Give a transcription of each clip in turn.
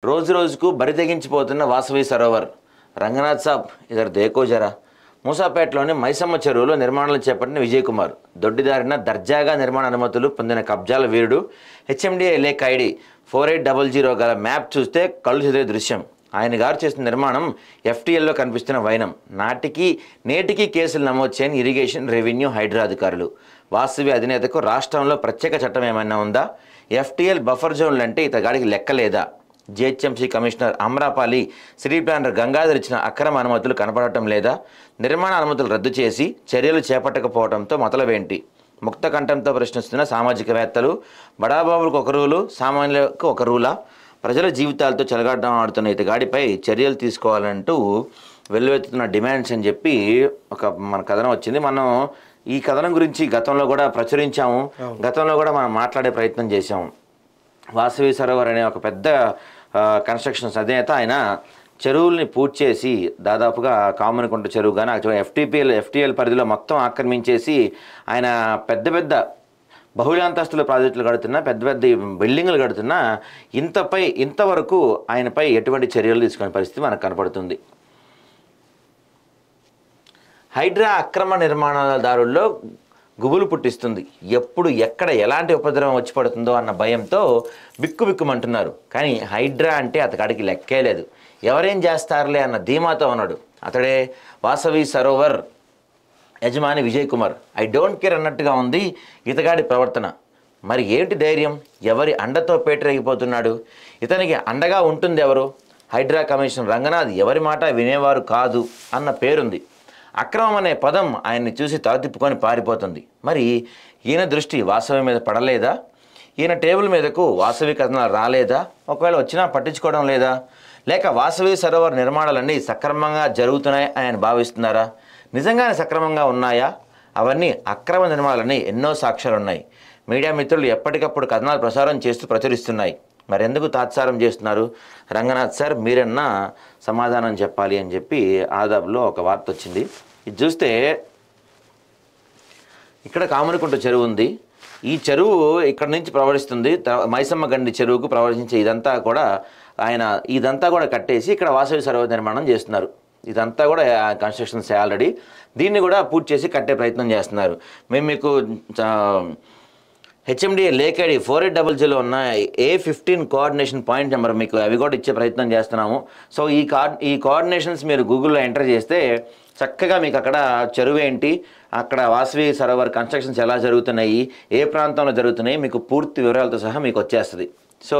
రోజు రోజుకు బరి తెగించిపోతున్న వాసవి సరోవర్. రంగనాథ్ సాబ్ ఇద్దరు దేకో జరా. మూసాపేటలోని మైసమ్మ చెరువులో నిర్మాణాలు చేపట్టిన విజయ్ కుమార్ దొడ్డిదారిన దర్జాగా నిర్మాణ అనుమతులు పొందిన కబ్జాల వీరుడు. హెచ్ఎండిఏ లేక్ ఐడి 4800 గల మ్యాప్ చూస్తే కళ్ళు చెదిరే దృశ్యం. ఆయన గారు చేసిన నిర్మాణం ఎఫ్టీఎల్లో కనిపిస్తున్న వైనం. నేటికి కేసులు నమోదు చేయని ఇరిగేషన్, రెవెన్యూ, హైడ్రా అధికారులు. వాసవి అధినేతకు రాష్ట్రంలో ప్రత్యేక చట్టం ఏమైనా ఉందా? ఎఫ్టీఎల్ బఫర్ జోన్లు అంటే ఇతగాడికి లెక్కలేదా? GHMC commissioner Amrapali, city planner Gangadhar ఇచ్చిన అక్రమ అనుమతులు కనపడటం లేదా? నిర్మాణ అనుమతులు రద్దు చేసి చర్యలు చేపట్టకపోవడంతో మొదలవేంటి? ముక్త కంఠంతో ప్రశ్నిస్తున్న సామాజికవేత్తలు. బడాబాబులకు ఒక రూలు, సామాన్యులకు ఒక రూలా? ప్రజల జీవితాలతో చెలగాటం ఆడుతున్న ఇతగాడిపై చర్యలు తీసుకోవాలంటూ వెల్లువెత్తుతున్న డిమాండ్స్ అని చెప్పి మన కథనం వచ్చింది. మనం ఈ కథనం గురించి గతంలో కూడా ప్రచురించాము, గతంలో కూడా మనం మాట్లాడే ప్రయత్నం చేశాము. వాసవి సరోవర్ అనే ఒక పెద్ద కన్స్ట్రక్షన్స్ అధినేత ఆయన చెరువుల్ని పూర్తి చేసి దాదాపుగా కామనకుంట చెరువు కానీ ఎఫ్టీఎల్ పరిధిలో మొత్తం ఆక్రమించేసి ఆయన పెద్ద బహుళాంతస్తుల ప్రాజెక్టులు కడుతున్నా, పెద్ద బిల్డింగులు కడుతున్నా ఇంతవరకు ఆయనపై ఎటువంటి చర్యలు తీసుకునే పరిస్థితి మనకు కనపడుతుంది. హైడ్రా అక్రమ నిర్మాణదారుల్లో గుబులు పుట్టిస్తుంది. ఎప్పుడు ఎక్కడ ఎలాంటి ఉపద్రవం వచ్చి పడుతుందో అన్న భయంతో బిక్కుబిక్కుమంటున్నారు. కానీ హైడ్రా అంటే అతగాడికి లెక్కే లేదు. ఎవరేం చేస్తారులే అన్న ధీమాతో ఉన్నాడు. అతడే వాసవి సరోవర్ యజమాని Vijay Kumar. I don't care అన్నట్టుగా ఉంది ఇతగాడి ప్రవర్తన. మరి ఏంటి ధైర్యం? ఎవరి అండతో పేటరేగిపోతున్నాడు? ఇతనికి అండగా ఉంటుంది ఎవరు? హైడ్రా కమిషనర్ రంగనాథ్ ఎవరి మాట వినేవారు కాదు అన్న పేరుంది. అక్రమం అనే పదం ఆయన్ని చూసి తలతిప్పుకొని పారిపోతుంది. మరి ఈయన దృష్టి వాసవి మీద పడలేదా? ఈయన టేబుల్ మీదకు వాసవి కథనాలు రాలేదా? ఒకవేళ వచ్చినా పట్టించుకోవడం లేదా? లేక వాసవి సరోవర్ నిర్మాణాలన్నీ సక్రమంగా జరుగుతున్నాయి ఆయన భావిస్తున్నారా? నిజంగానే సక్రమంగా ఉన్నాయా? అవన్నీ అక్రమ నిర్మాణాలన్నీ ఎన్నో సాక్ష్యాలున్నాయి. మీడియా మిత్రులు ఎప్పటికప్పుడు కథనాలు ప్రసారం చేస్తూ ప్రచురిస్తున్నాయి. మరెందుకు తాత్సారం చేస్తున్నారు? రంగనాథ్ సార్ మీరన్నా సమాధానం చెప్పాలి అని చెప్పి ఆదాబ్లో ఒక వార్త వచ్చింది. ఇది చూస్తే ఇక్కడ కామనకుంట చెరువు ఉంది. ఈ చెరువు ఇక్కడ నుంచి ప్రవహిస్తుంది. మైసమ్మ గండి చెరువుకు ప్రవహించే ఇదంతా కూడా కట్టేసి ఇక్కడ వాసవి సరోవర్ నిర్మాణం చేస్తున్నారు. ఇదంతా కూడా కన్స్ట్రక్షన్స్ ఆల్రెడీ. దీన్ని కూడా పూర్తి చేసి కట్టే ప్రయత్నం చేస్తున్నారు. మేము మీకు హెచ్ఎండిఏ లేక్ ఐడి 4800 ఉన్న A15 కోఆర్డినేషన్ పాయింట్ నెంబర్ మీకు అవి కూడా ఇచ్చే ప్రయత్నం చేస్తున్నాము. సో ఈ కోఆర్డినేషన్స్ మీరు గూగుల్లో ఎంటర్ చేస్తే చక్కగా మీకు అక్కడ చెరువు ఏంటి, అక్కడ వాసవి సరోవర్ కన్స్ట్రక్షన్స్ ఎలా జరుగుతున్నాయి, ఏ ప్రాంతంలో జరుగుతున్నాయి, మీకు పూర్తి వివరాలతో సహా మీకు వచ్చేస్తుంది. సో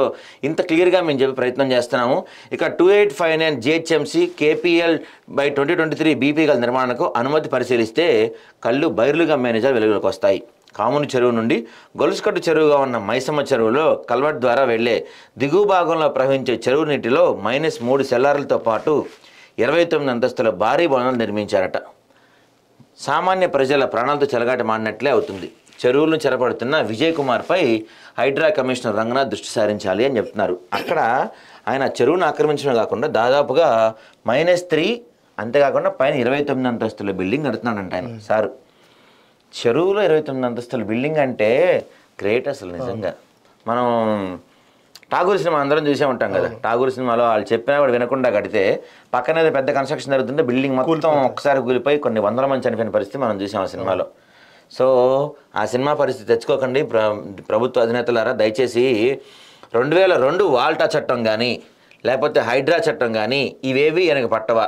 ఇంత క్లియర్గా మేము చెప్పే ప్రయత్నం చేస్తున్నాము. ఇక 2859 జిహెచ్ఎంసీ KPL/2023 BP గల నిర్మాణకు అనుమతి పరిశీలిస్తే కళ్ళు బైర్లుగా మేనేజర్ వెలుగులోకి వస్తాయి. కాముని చెరువు నుండి గొలుసుకట్టు చెరువుగా ఉన్న మైసమ్మ చెరువులో కల్వర్ట్ ద్వారా వెళ్లే దిగువ భాగంలో ప్రవహించే చెరువు నీటిలో -3 సెల్లార్లతో పాటు 29 అంతస్తుల భారీ భవనాలు నిర్మించారట. సామాన్య ప్రజల ప్రాణాలతో చెలగాట మాడినట్లే అవుతుంది. చెరువులను చెరపడుతున్న విజయ్ కుమార్పై హైడ్రా కమిషనర్ రంగనాథ్ దృష్టి సారించాలి అని చెప్తున్నారు. అక్కడ ఆయన చెరువును ఆక్రమించడం కాకుండా దాదాపుగా -3, అంతేకాకుండా పైన 29 అంతస్తుల బిల్డింగ్ కడుతున్నాడంట ఆయన సార్. చెరువులో 29 అంతస్తుల బిల్డింగ్ అంటే గ్రేట్ అసలు నిజంగా. మనం ఠాగూర్ సినిమా అందరం చూసే ఉంటాం కదా. ఠాగూర్ సినిమాలో వాళ్ళు చెప్పినా కూడా వినకుండా కడితే పక్కన పెద్ద కన్స్ట్రక్షన్ జరుగుతుంటే బిల్డింగ్ మొత్తం ఒక్కసారి కూలిపోయి కొన్ని వందల మంది చనిపోయిన పరిస్థితి మనం చూసాం ఆ సినిమాలో. సో ఆ సినిమా పరిస్థితి తెచ్చుకోకండి ప్రభుత్వ అధినేతలారా. దయచేసి 2002 వాల్టా చట్టం కానీ లేకపోతే హైడ్రా చట్టం కానీ ఇవేవి వెనక పట్టవా?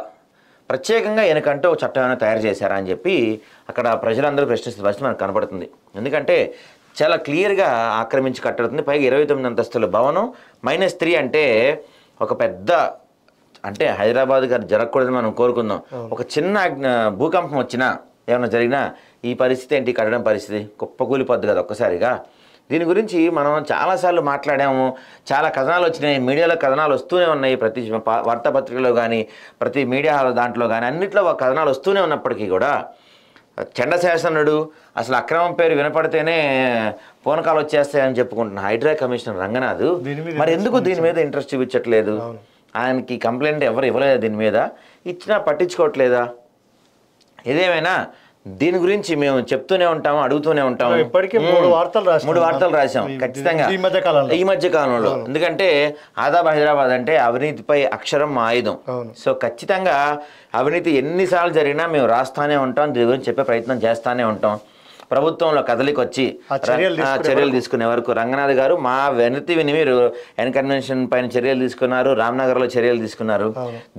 ప్రత్యేకంగా వెనకంటూ ఒక చట్టం ఏమైనా తయారు చేశారా అని చెప్పి అక్కడ ప్రజలందరూ ప్రశ్నిస్తున్న పరిస్థితి మనకు కనపడుతుంది. ఎందుకంటే చాలా క్లియర్గా ఆక్రమించి కట్టడుతుంది. పైగా 29 అంతస్తుల భవనం -3 అంటే ఒక పెద్ద, అంటే హైదరాబాద్ గారు జరగకూడదని మనం కోరుకుందాం. ఒక చిన్న భూకంపం వచ్చినా ఏమైనా జరిగినా ఈ పరిస్థితి ఏంటి, కట్టడం పరిస్థితి కుప్పకూలిపోద్ది కదా ఒక్కసారిగా. దీని గురించి మనం చాలాసార్లు మాట్లాడాము. చాలా కథనాలు వచ్చినాయి, మీడియాలో కథనాలు వస్తూనే ఉన్నాయి. ప్రతి వార్తాపత్రికలో కానీ ప్రతి మీడియా దాంట్లో కానీ అన్నింటిలో కథనాలు వస్తూనే ఉన్నప్పటికీ కూడా చండశాసనుడు అసలు అక్రమం పేరు వినపడితేనే పూనకాలు వచ్చేస్తాయని చెప్పుకుంటున్న హైడ్రా కమిషనర్ రంగనాథ్ మరి ఎందుకు దీని మీద ఇంట్రెస్ట్ చూపించట్లేదు? ఆయనకి కంప్లైంట్ ఎవరు ఇవ్వలేదా? దీని మీద ఇచ్చినా పట్టించుకోవట్లేదా? ఏదేమైనా దీని గురించి మేము చెప్తూనే ఉంటాము, అడుగుతూనే ఉంటాము. ఇప్పటికే 3 వార్తలు రాసాం ఖచ్చితంగా ఈ మధ్య కాలంలో. ఎందుకంటే ఆదాబ్ హైదరాబాద్ అంటే అవినీతిపై అక్షరం మా ఆయుధం. సో ఖచ్చితంగా అవినీతి ఎన్నిసార్లు జరిగినా మేము రాస్తానే ఉంటాం, దీని గురించి చెప్పే ప్రయత్నం చేస్తానే ఉంటాం. ప్రభుత్వంలో కదలికి వచ్చి చర్యలు తీసుకునే వరకు రంగనాథ్ గారు మా వెనతి విని మీరు ఎన్కన్వెన్షన్ పైన చర్యలు తీసుకున్నారు, రామ్నగర్లో చర్యలు తీసుకున్నారు,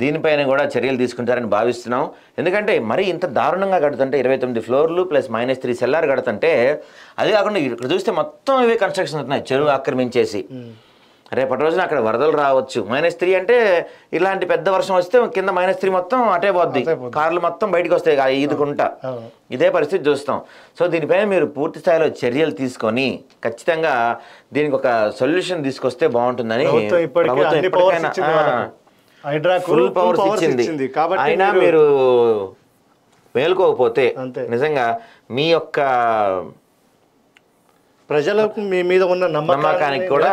దీనిపైన కూడా చర్యలు తీసుకుంటారని భావిస్తున్నాం. ఎందుకంటే మరి ఇంత దారుణంగా కడుతుంటే 29 ఫ్లోర్లు ప్లస్ -3 సెల్లార్ కడుతుంటే, అది కాకుండా ఇక్కడ చూస్తే మొత్తం ఇవే కన్స్ట్రక్షన్ అవుతున్నాయి, చెరువు ఆక్రమించేసి. రేపటి రోజున అక్కడ వరదలు రావచ్చు. -3 అంటే ఇలాంటి పెద్ద వర్షం వస్తే కింద -3 మొత్తం అటే పోద్ది, కార్లు మొత్తం బయటకు వస్తాయి ఈదుకుంటా. ఇదే పరిస్థితి చూస్తాం. సో దీనిపైన మీరు పూర్తి స్థాయిలో చర్యలు తీసుకొని ఖచ్చితంగా దీనికి ఒక సొల్యూషన్ తీసుకొస్తే బాగుంటుందని ఫుల్ పవర్స్ ఇచ్చింది. అయినా మీరు మేలుకోకపోతే నిజంగా మీ యొక్క ప్రజలకు మీ మీద ఉన్న నమ్మకానికి కూడా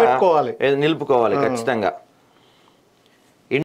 నిలుపుకోవాలి ఖచ్చితంగా.